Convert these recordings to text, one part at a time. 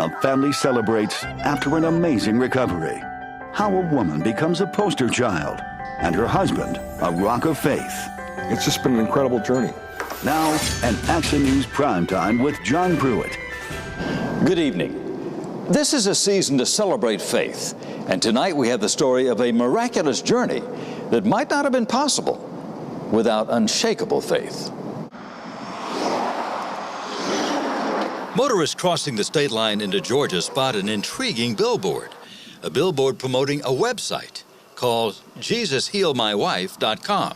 A family celebrates after an amazing recovery. How a woman becomes a poster child and her husband a rock of faith. It's just been an incredible journey. Now, an Action News Primetime with John Pruett. Good evening. This is a season to celebrate faith, and tonight we have the story of a miraculous journey that might not have been possible without unshakable faith. Motorists crossing the state line into Georgia spot an intriguing billboard, a billboard promoting a website called JesusHealMyWife.com.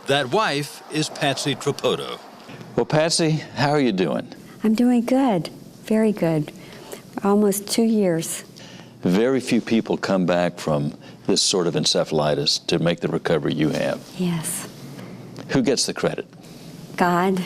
That wife is Patsy Trapoto. Well, Patsy, how are you doing? I'm doing good, very good. Almost 2 years. Very few people come back from this sort of encephalitis to make the recovery you have. Yes. Who gets the credit? God.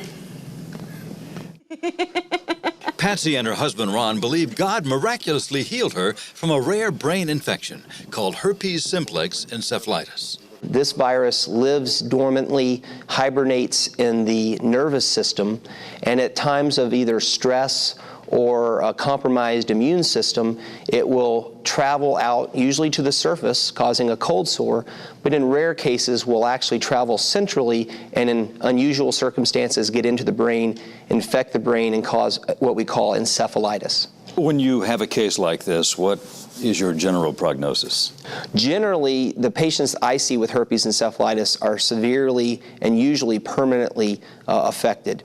Patsy and her husband Ron believe God miraculously healed her from a rare brain infection called herpes simplex encephalitis. This virus lives dormantly, hibernates in the nervous system, and at times of either stress or a compromised immune system, it will travel out, usually to the surface, causing a cold sore, but in rare cases will actually travel centrally and in unusual circumstances get into the brain, infect the brain, and cause what we call encephalitis. When you have a case like this, what is your general prognosis? Generally, the patients I see with herpes encephalitis are severely and usually permanently affected.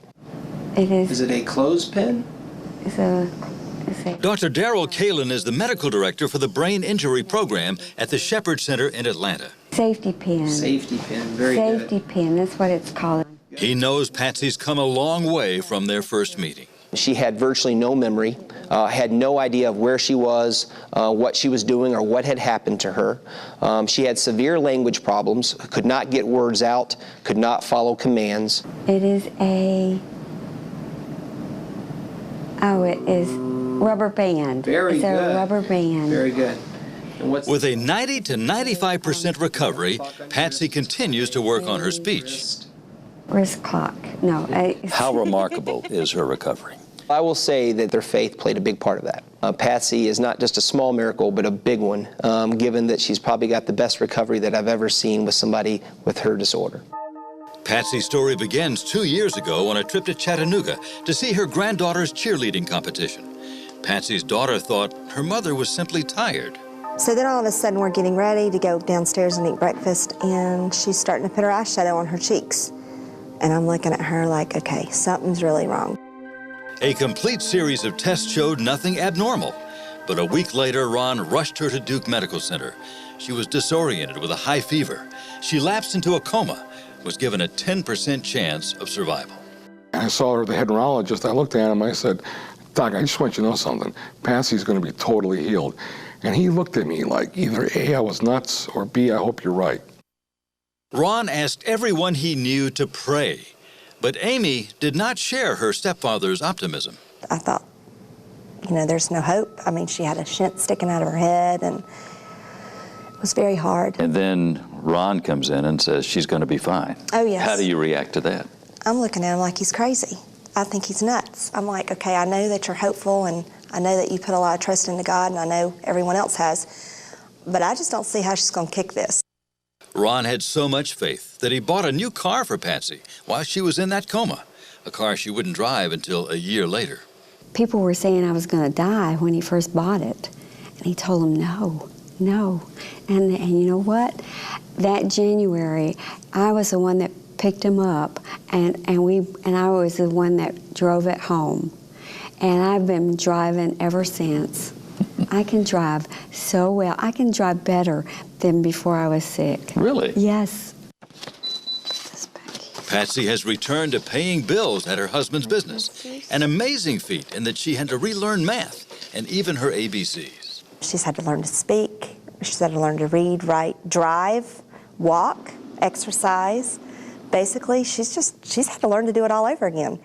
It is. Is it a clothespin? Dr. Daryl Kalin is the medical director for the Brain Injury Program at the Shepherd Center in Atlanta. Safety pin. Safety pin, very good. Safety pin, that's what it's called. He knows Patsy's come a long way from their first meeting. She had virtually no memory, had no idea of where she was, what she was doing, or what had happened to her. She had severe language problems, could not get words out, could not follow commands. It is it is rubber band. Very good. It's a rubber band. Very good. With a 90 to 95% recovery, Patsy continues to work on her speech. Wrist clock. No. How remarkable is her recovery? I will say that their faith played a big part of that. Patsy is not just a small miracle, but a big one, given that she's probably got the best recovery that I've ever seen with somebody with her disorder. Patsy's story begins 2 years ago on a trip to Chattanooga to see her granddaughter's cheerleading competition. Patsy's daughter thought her mother was simply tired. So then all of a sudden we're getting ready to go downstairs and eat breakfast, and she's starting to put her eyeshadow on her cheeks. And I'm looking at her like, okay, something's really wrong. A complete series of tests showed nothing abnormal. But a week later, Ron rushed her to Duke Medical Center. She was disoriented with a high fever. She lapsed into a coma, was given a 10% chance of survival. I saw her, the head neurologist. I looked at him, I said, Doc, I just want you to know something. Patsy's going to be totally healed. And he looked at me like either A, I was nuts, or B, I hope you're right. Ron asked everyone he knew to pray, but Amy did not share her stepfather's optimism. I thought, there's no hope. I mean, she had a shunt sticking out of her head, and it was very hard. And then Ron comes in and says she's going to be fine. Oh, yes. How do you react to that? I'm looking at him like he's crazy. I think he's nuts. I'm like, okay, I know that you're hopeful, and I know that you put a lot of trust into God, and I know everyone else has, but I just don't see how she's going to kick this. Ron had so much faith that he bought a new car for Patsy while she was in that coma, a car she wouldn't drive until a year later. People were saying I was going to die when he first bought it. And he told them, no. And you know what? That January, I was the one that picked him up, and I was the one that drove it home. And I've been driving ever since. I can drive so well. I can drive better than before I was sick. Really? Yes. Patsy has returned to paying bills at her husband's business. An amazing feat in that she had to relearn math and even her ABCs. She's had to learn to speak. She's had to learn to read, write, drive, walk, exercise. Basically, she's had to learn to do it all over again.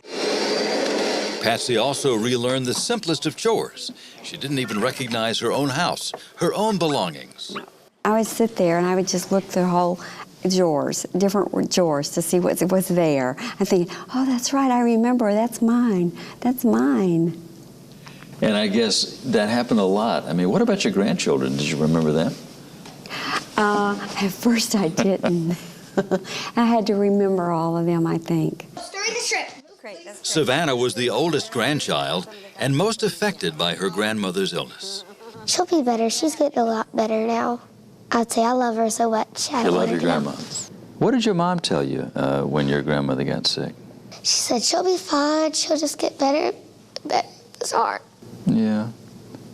Patsy also relearned the simplest of chores. She didn't even recognize her own house, her own belongings. I would sit there and I would just look through whole drawers, different drawers, to see what was there. I'm thinking, oh, that's right, I remember, that's mine, that's mine. And I guess that happened a lot. I mean, what about your grandchildren? Did you remember them? At first I didn't. I had to remember all of them, I think. Stir the shrimp. Savannah was the oldest grandchild and most affected by her grandmother's illness. She'll be better. She's getting a lot better now. I'd say I love her so much. You love your grandma. What did your mom tell you when your grandmother got sick? She said she'll be fine. She'll just get better. But it's hard. Yeah.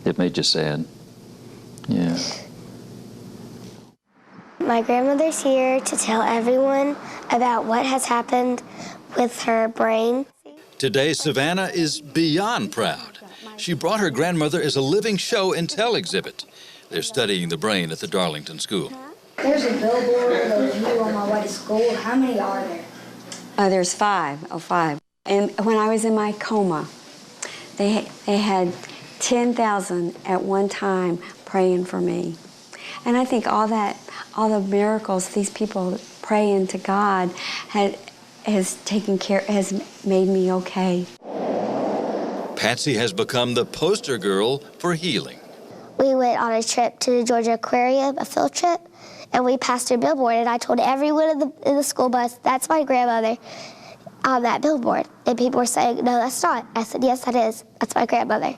It made you sad. Yeah. My grandmother's here to tell everyone about what has happened with her brain. Today, Savannah is beyond proud. She brought her grandmother as a living show and tell exhibit. They're studying the brain at the Darlington School. There's a billboard of you on my way to school. How many are there? There's 5. Oh, 5. And when I was in my coma, they had 10,000 at one time praying for me. And I think all the miracles these people praying to God has made me okay. Patsy has become the poster girl for healing. We went on a trip to the Georgia Aquarium, a field trip, and we passed a billboard, and I told everyone in the school bus, that's my grandmother on that billboard. And people were saying, no, that's not. I said, yes, that is. That's my grandmother.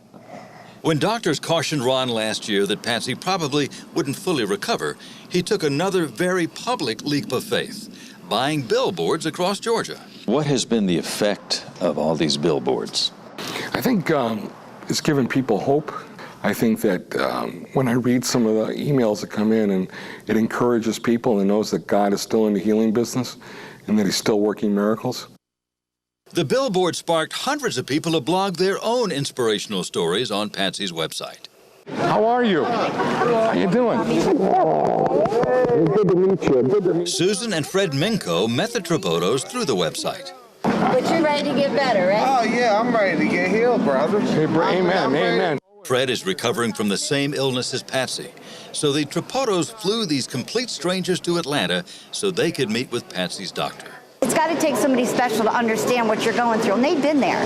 When doctors cautioned Ron last year that Patsy probably wouldn't fully recover, he took another very public leap of faith, buying billboards across Georgia. What has been the effect of all these billboards? I think it's given people hope. I think that when I read some of the emails that come in, and it encourages people and knows that God is still in the healing business and that he's still working miracles. The billboard sparked hundreds of people to blog their own inspirational stories on Patsy's website. How are you? How you doing? Good to meet you. Good to meet you. Susan and Fred Minko met the Trapotos through the website. But you're ready to get better, right? Oh, yeah, I'm ready to get healed, brother. Amen, amen. Fred is recovering from the same illness as Patsy, so the Trapotos flew these complete strangers to Atlanta so they could meet with Patsy's doctor. It's got to take somebody special to understand what you're going through, and they've been there.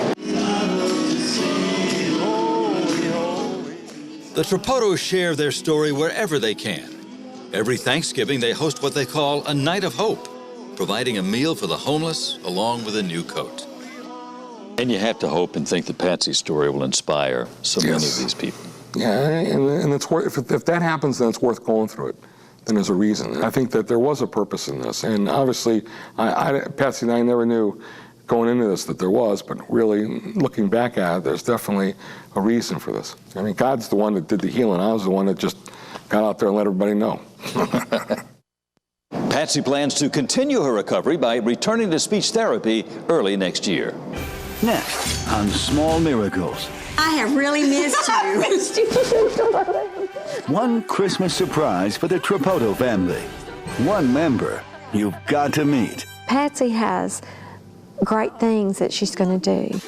The Trapotos share their story wherever they can. Every Thanksgiving, they host what they call a Night of Hope, providing a meal for the homeless along with a new coat. And you have to hope and think that Patsy's story will inspire so many of these people. Yeah, and it's worth, if that happens, then it's worth going through it. Then there's a reason. And I think that there was a purpose in this. And obviously, Patsy and I never knew going into this that there was, but really looking back at it, there's definitely a reason for this. I mean, God's the one that did the healing. I was the one that just got out there and let everybody know. Patsy plans to continue her recovery by returning to speech therapy early next year. Next on Small Miracles. I have really missed you. One Christmas surprise for the Trapoto family. One member you've got to meet. Patsy has great things that she's going to do.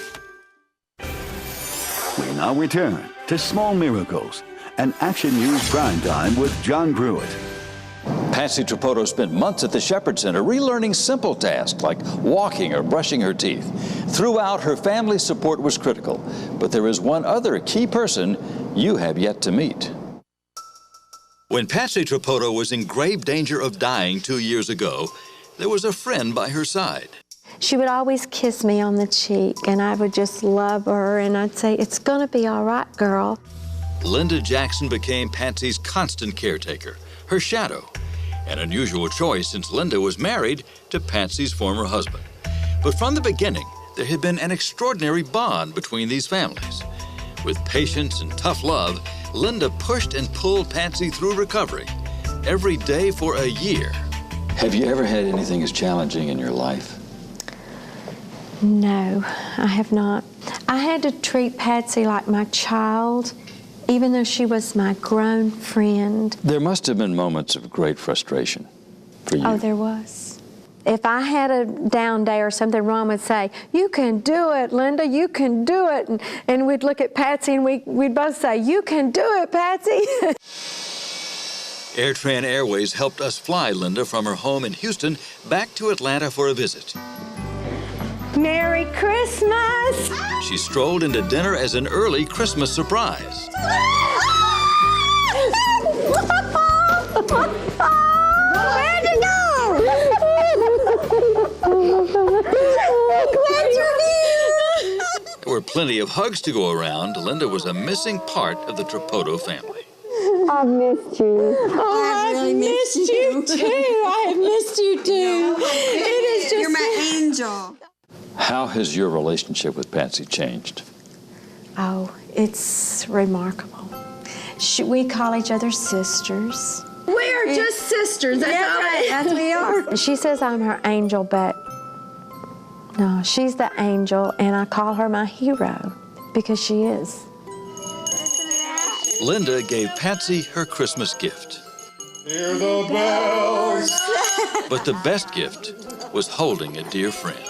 We now return to Small Miracles, an Action News Prime Time with John Pruett. Patsy Trapoto spent months at the Shepherd Center relearning simple tasks like walking or brushing her teeth. Throughout, her family's support was critical, but there is one other key person you have yet to meet. When Patsy Trapoto was in grave danger of dying 2 years ago, there was a friend by her side. She would always kiss me on the cheek, and I would just love her, and I'd say, it's going to be all right, girl. Linda Jackson became Patsy's constant caretaker, her shadow. An unusual choice since Linda was married to Patsy's former husband. But from the beginning, there had been an extraordinary bond between these families. With patience and tough love, Linda pushed and pulled Patsy through recovery, every day for a year. Have you ever had anything as challenging in your life? No, I have not. I had to treat Patsy like my child, even though she was my grown friend. There must have been moments of great frustration for you. Oh, there was. If I had a down day or something, Ron would say, you can do it, Linda, you can do it. And we'd look at Patsy and we'd both say, you can do it, Patsy. AirTran Airways helped us fly Linda from her home in Houston back to Atlanta for a visit. Merry Christmas! She strolled into dinner as an early Christmas surprise. Where'd you go? Glad you're here. There were plenty of hugs to go around. Linda was a missing part of the Trapoto family. I've missed you. I really missed you too. I have missed you too. It is just. You're my angel. How has your relationship with Patsy changed? Oh, it's remarkable. We call each other sisters. We're just sisters. That's all right. That's we are. She says I'm her angel, but no, she's the angel, and I call her my hero because she is. Linda gave Patsy her Christmas gift. Hear the bells. But the best gift was holding a dear friend.